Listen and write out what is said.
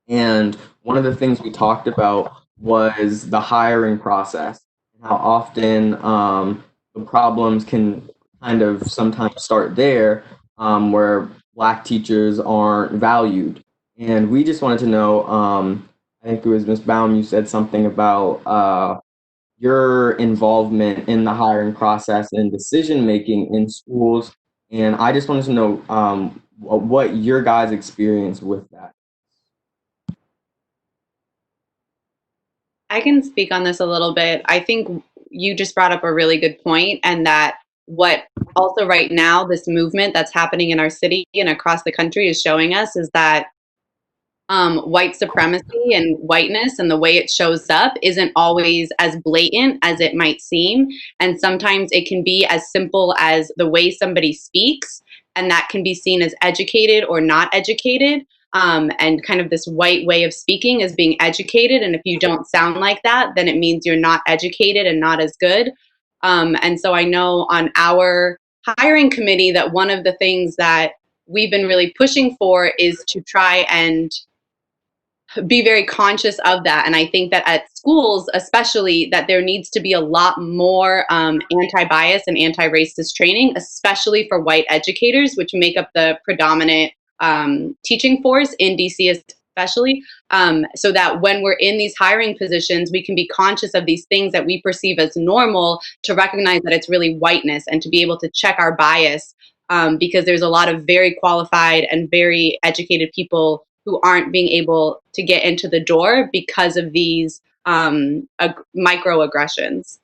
And one of the things we talked about was the hiring process, and how often the problems can kind of sometimes start there, where Black teachers aren't valued. And we just wanted to know, I think it was Ms. Baum, you said something about your involvement in the hiring process and decision making in schools. And I just wanted to know what your guys' experience with that. I can speak on this a little bit. I think you just brought up a really good point, and that what also right now, this movement that's happening in our city and across the country is showing us is that white supremacy and whiteness and the way it shows up isn't always as blatant as it might seem. And sometimes it can be as simple as the way somebody speaks, and that can be seen as educated or not educated. And kind of this white way of speaking is being educated. And if you don't sound like that, then it means you're not educated and not as good. And so I know on our hiring committee that one of the things that we've been really pushing for is to try and be very conscious of that. And I think that at schools, especially, that there needs to be a lot more anti-bias and anti-racist training, especially for white educators, which make up the predominant teaching force in DC, especially, so that when we're in these hiring positions, we can be conscious of these things that we perceive as normal, to recognize that it's really whiteness and to be able to check our bias, because there's a lot of very qualified and very educated people who aren't being able to get into the door because of these microaggressions.